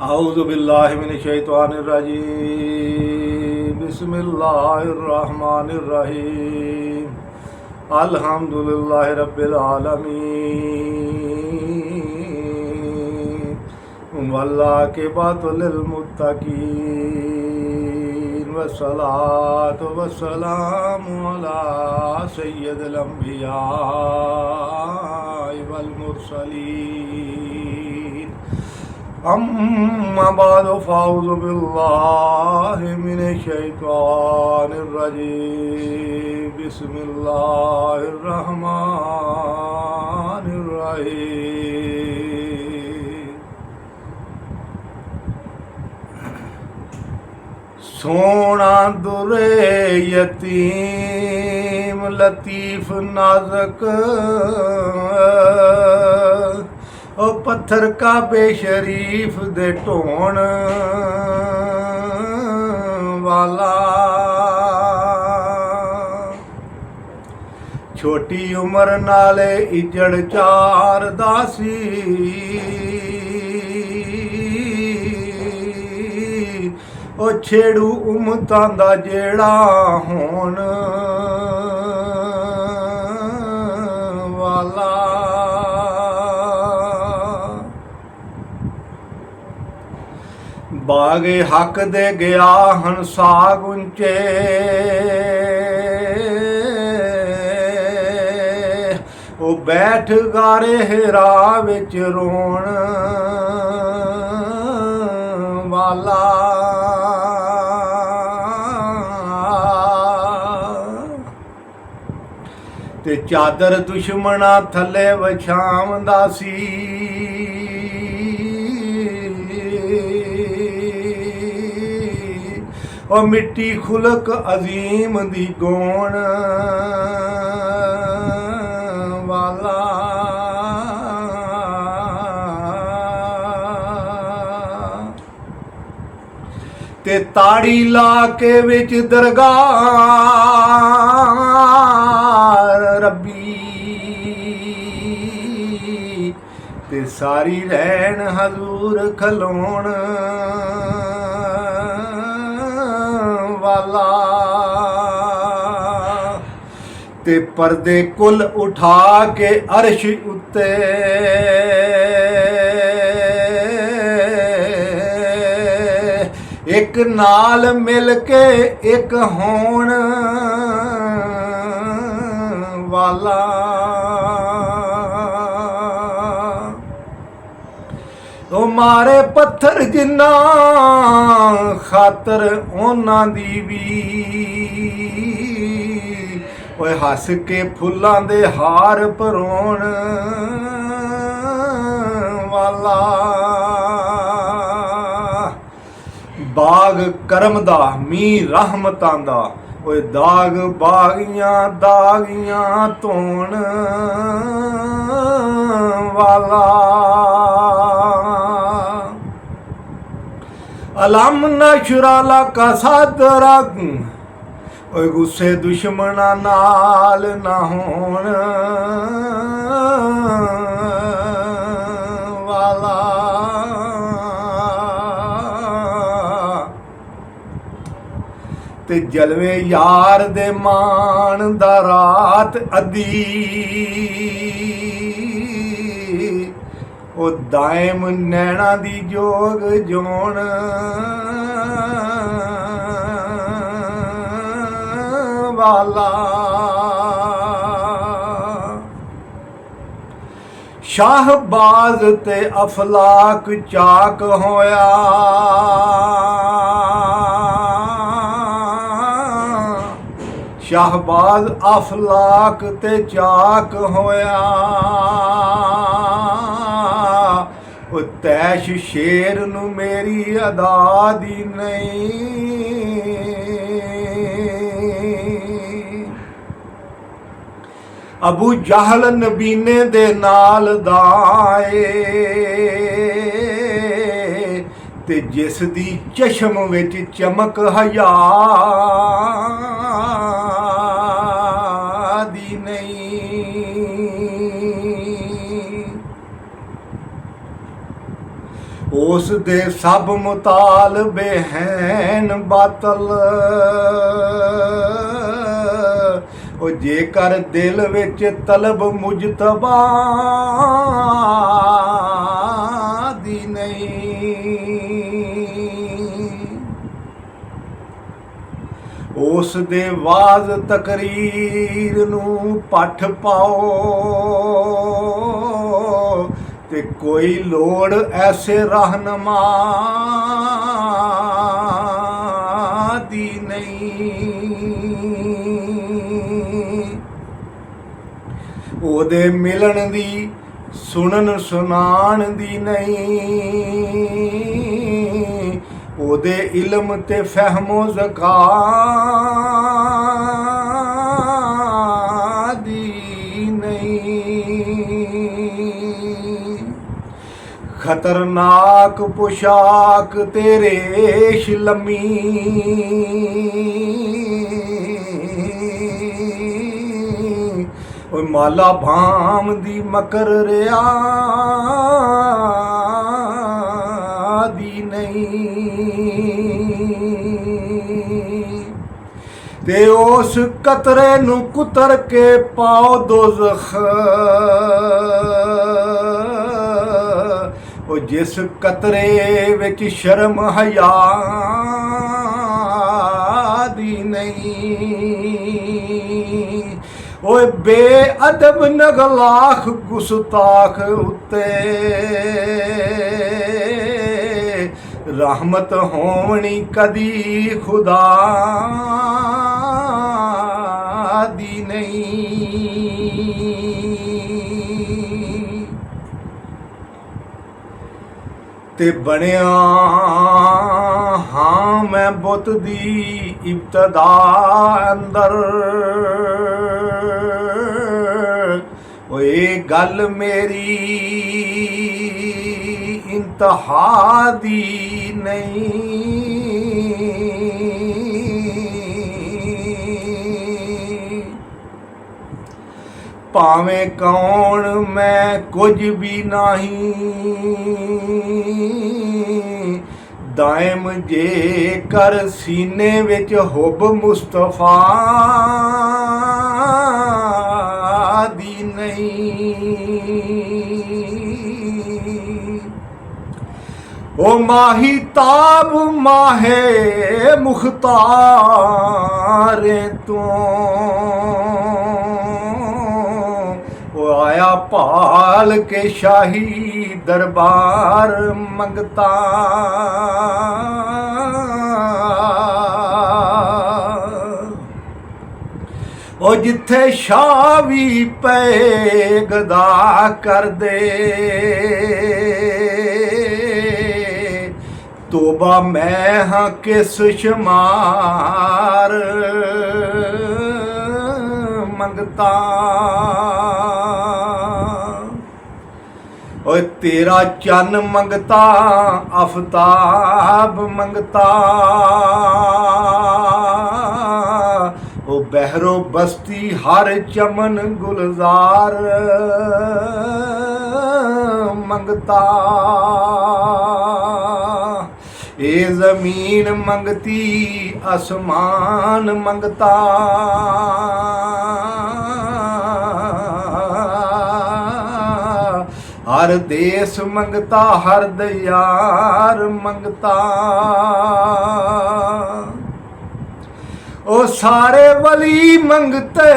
आऊज़ु बिल्लाहि मिनश शैतानिर रजीम बिस्मिल्लाहिर रहमानिर रहीम अल्हम्दुलिल्लाहि रब्बिल आलमीन वल्लाक़िबतु लिल मुत्तक़ीन वस्सलातु वस्सलामु अला सय्यिदिल अंबिया वल मुरसलीन अम्मा बाद फ़ाऊज़ु बिल्लाहि मिनश शैतानिर रजीम बिस्मिल्लाहिर रहमानिर रहीम। सोना दुरे यतीम लतीफ़ नाज़क ओ पत्थर काबे शरीफ दे ढोण वाला छोटी उम्र नाले इजड़ चार दासी ओ छेड़ू उमतां दा जेड़ा होण वाला बागे हक दे गया हंसा गुंचे ओ बैठ गारे हेरा विच रोण वाला ते चादर दुश्मना थले वछावंदा सी ओ मिट्टी खुलक अजीम दी गौण वाला ते ताड़ी ला के विच दरगाह रब्बी ते सारी रहन हजूर खलोण वाला ते पर्दे कुल उठा के अर्श उत्ते एक नाल मिल के एक होण वाला ओ मारे पत्थर जिन्ना खातर ओना दी भी ओए हस के फुल्लां दे हार परोण वाला बाग करम दा मीं रहमतां दा ओए दाग बागियां दागियां धोण वाला अलम नशरा लका सदरक ओए गुस्से दुश्मना नाल ना होण वाला ते जलवे यार दे मान दा रात अदी ओ दायम नैना दी जोग जोण वाला शाहबाज ते अफलाक चाक होया शाहबाज अफलाक ते चाक होया ओ तैश शेर नू मेरी अदा दी नहीं अबू जहल नबीने दे नाल दाए ते जिस दी चश्म विच चमक हया दी नहीं ओ ਉਸ ਦੇ ਸਭ ਮੁਤਾਲਬੇ ਹੈਨ ਬਾਤਲ। ਉਹ ਜੇਕਰ ਦਿਲ ਵਿੱਚ ਤਲਬ ਮੁਜਤਬਾ ਦੀ ਨਹੀਂ, ਉਸ ਦੇ ਵਾਜ਼ ਤਕਰੀਰ ਨੂੰ ਪੱਠ ਪਾਓ ਤੇ ਕੋਈ ਲੋੜ ਐਸੇ ਰਹਿਨਮਾ ਦੀ ਨਹੀਂ। ਉਹਦੇ ਮਿਲਣ ਦੀ ਸੁਣਨ ਸੁਣਾਣ ਦੀ ਨਹੀਂ, ਉਹਦੇ ਇਲਮ ਤੇ ਫਹਿਮੋ ਜ਼ਕਾ ਦੀ ਨਹੀਂ। ਖਤਰਨਾਕ ਪੁਸ਼ਾਕ ਤੇ ਰੇਸ਼ ਲੰਮੀ, ਓਏ ਮਾਲਾ ਭਾਮ ਦੀ ਮਕਰ ਰਿਆ ਦੀ ਨਹੀਂ। ਤੇ ਉਸ ਕਤਰੇ ਨੂੰ ਕੁਤਰ ਕੇ ਪਾਓ ਦੋਜ਼ਖ, ਉਹ ਜਿਸ ਕਤਰੇ ਵਿੱਚ ਸ਼ਰਮ ਹਯਾ ਦੀ ਨਹੀਂ। ਓਏ ਬੇਅਦਬ ਨਗਲਾਖ ਗੁਸਤਾਖ ਉੱਤੇ ਰਹਿਮਤ ਹੋਵਣੀ ਕਦੀ ਖੁਦਾ ਦੀ ਨਹੀਂ। ਤੇ ਬਣਿਆ ਹਾਂ ਮੈਂ ਬੁੱਤ ਦੀ ਇਬਤਦਾ ਅੰਦਰ, ਓਏ ਗੱਲ ਮੇਰੀ ਇੰਤਹਾ ਦੀ ਨਹੀਂ। ਭਾਵੇਂ ਕੌਣ ਮੈਂ ਕੁਝ ਵੀ ਨਹੀਂ, ਦਾਇਮ ਜੇ ਕਰ ਸੀਨੇ ਵਿੱਚ ਹੁਬ ਮੁਸਤਫਾ ਦੀ ਨਹੀਂ। ਉਹ ਮਾਹੀ ਤਾਬ ਮਾਹੇ ਮੁਖਤਾਰ ਤੋਂ, ਉਹ ਆਇਆ ਭਾਲ ਕੇ ਸ਼ਾਹੀ ਦਰਬਾਰ ਮੰਗਤਾ। ਉਹ ਜਿੱਥੇ ਸ਼ਾਹ ਵੀ ਪਏ ਗਦਾ ਕਰਦੇ, ਤੋਬਾ ਮੈਂ ਹਾਂ ਕਿਸ ਸ਼ਮਾਰ ਮੰਗਤਾ। ਓਏ ਤੇਰਾ ਚੰਨ ਮੰਗਤਾ, ਆਫਤਾਬ ਮੰਗਤਾ, ਉਹ ਬਹਿਰੋ ਬਸਤੀ ਹਰ ਚਮਨ ਗੁਲਜ਼ਾਰ ਮੰਗਤਾ। ਇਹ ਜ਼ਮੀਨ ਮੰਗਤੀ, ਅਸਮਾਨ ਮੰਗਤਾ, ਹਰ ਦੇਸ ਮੰਗਤਾ, ਹਰ ਦਿਆਰ ਮੰਗਤਾ। ਉਹ ਸਾਰੇ ਵਲੀ ਮੰਗਤੇ,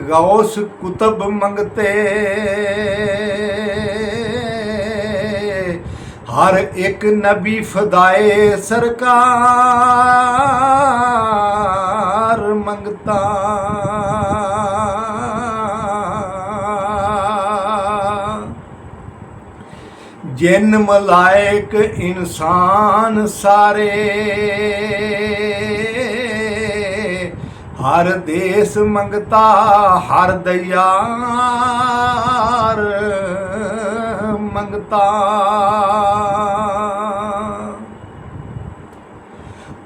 ਗੌਸ ਕੁਤਬ ਮੰਗਤੇ, ਹਰ ਇੱਕ ਨਬੀ ਫਦਾਏ ਸਰਕਾਰ ਮੰਗਤਾ। ਜਿਨ ਮਲਾਇਕ ਇਨਸਾਨ ਸਾਰੇ, ਹਰ ਦੇਸ ਮੰਗਤਾ, ਹਰ ਦਿਆਰ ਮੰਗਤਾ।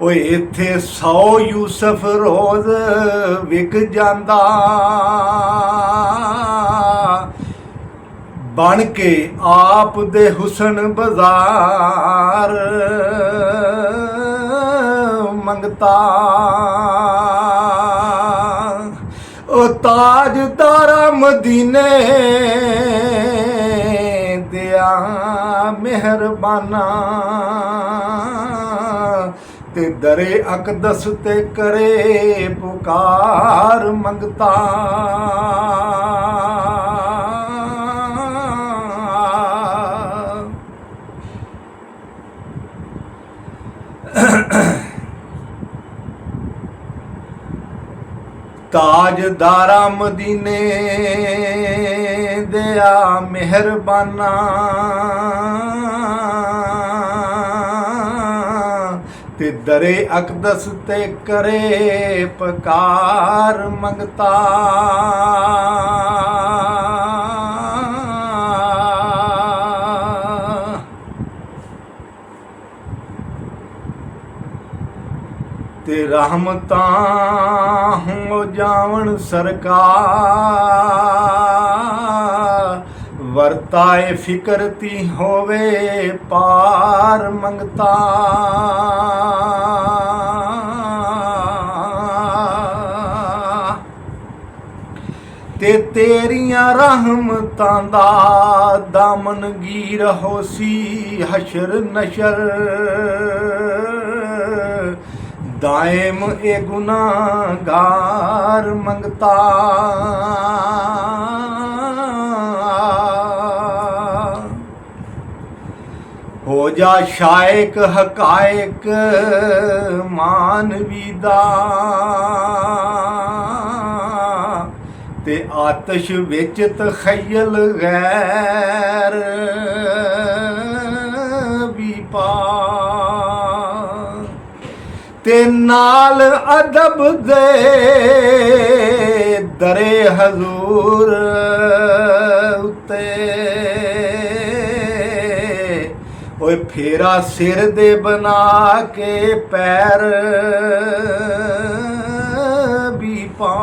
ਓਏ ਇੱਥੇ 100 ਯੂਸਫ ਰੋਜ਼ ਵਿਕ ਜਾਂਦਾ, ਬਣ ਕੇ ਆਪ ਦੇ ਹੁਸਨ ਬਾਜ਼ਾਰ ਮੰਗਤਾ। ਉਹ ਤਾਜਦਾਰਾ ਮਦੀਨੇ ਦਿਆ ਮਿਹਰਬਾਨਾ ਤੇ ਦਰੇ ਅਕਦਸ ਤੇ ਕਰੇ ਪੁਕਾਰ ਮੰਗਤਾ। ਤਾਜਦਾਰਾ ਮਦੀਨੇ ਦਿਆ ਮਿਹਰਬਾਨਾ ਤੇ ਦਰੇ ਅਕਦਸ ਤੇ ਕਰੇ ਪੁਕਾਰ ਮੰਗਤਾ। ਤੇ ਰਹਿਮਤਾਂ ਹੋ ਜਾਵਣ ਸਰਕਾਰ ਵਰਤਾਏ ਫਿਕਰ ਤੀ ਹੋਵੇ ਪਾਰ ਮੰਗਤਾ। ਤੇ ਤੇਰੀਆਂ ਰਹਿਮਤਾਂ ਦਾ ਦਾਮਨ ਗੀਰ ਹੋਸੀ ਹਸ਼ਰ ਨਸ਼ਰ दायम ए गुनाहगार मंगता। हो जा शायक हकायक मानवी दा ते आतिश विच तखयल गैर भी पा ते नाल अदब दे दरे हजूर उते ओए फेरा सिर दे बना के पैर भी पा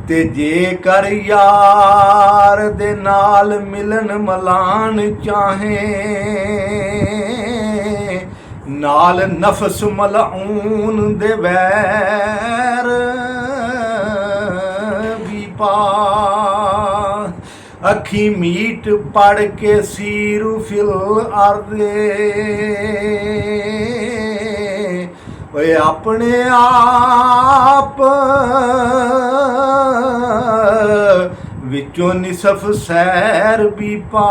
ते जेकर यार दे नाल मिलन मलान चाहे नाल नफस मलऊन दे वैर भी पा। अखी मीट पढ़ के सीरू फिल अर्दे ओए अपने आप विचों निसफ सैर भी पा।